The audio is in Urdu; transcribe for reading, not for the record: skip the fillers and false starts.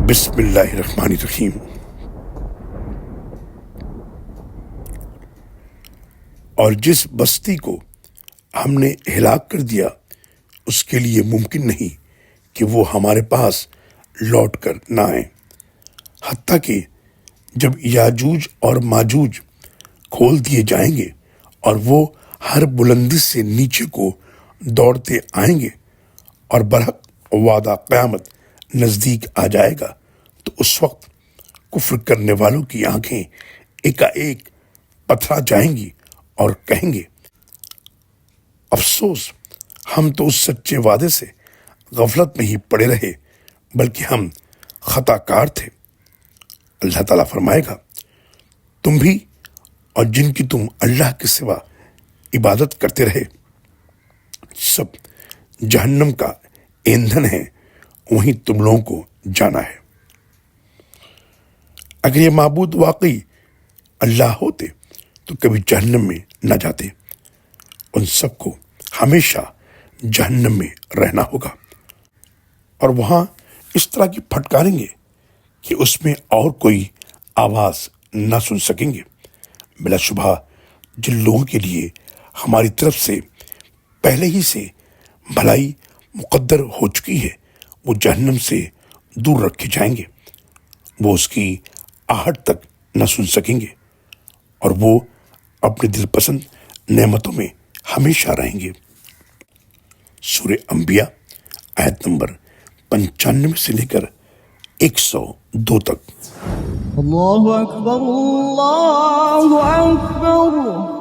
بسم اللہ الرحمن الرحیم۔ اور جس بستی کو ہم نے ہلاک کر دیا اس کے لیے ممکن نہیں کہ وہ ہمارے پاس لوٹ کر نہ آئیں، حتیٰ کہ جب یاجوج اور ماجوج کھول دیے جائیں گے اور وہ ہر بلندی سے نیچے کو دوڑتے آئیں گے اور برحق وعدہ قیامت نزدیک آ جائے گا، تو اس وقت کفر کرنے والوں کی آنکھیں ایک پتھرا جائیں گی اور کہیں گے افسوس، ہم تو اس سچے وعدے سے غفلت میں ہی پڑے رہے، بلکہ ہم خطا کار تھے۔ اللہ تعالیٰ فرمائے گا، تم بھی اور جن کی تم اللہ کے سوا عبادت کرتے رہے سب جہنم کا ایندھن ہے، وہیں تم لوگوں کو جانا ہے۔ اگر یہ معبود واقعی اللہ ہوتے تو کبھی جہنم میں نہ جاتے، ان سب کو ہمیشہ جہنم میں رہنا ہوگا، اور وہاں اس طرح کی پھٹکاریں گے کہ اس میں اور کوئی آواز نہ سن سکیں گے۔ بلا شبہ جن لوگوں کے لیے ہماری طرف سے پہلے ہی سے بھلائی مقدر ہو چکی ہے، وہ جہنم سے دور رکھے جائیں گے، وہ اس کی آہٹ تک نہ سن سکیں گے، اور وہ اپنے دل پسند نعمتوں میں ہمیشہ رہیں گے۔ سورہ انبیاء آیت نمبر 95 سے لے کر 102 تک۔ اللہ اکبر، اللہ اکبر۔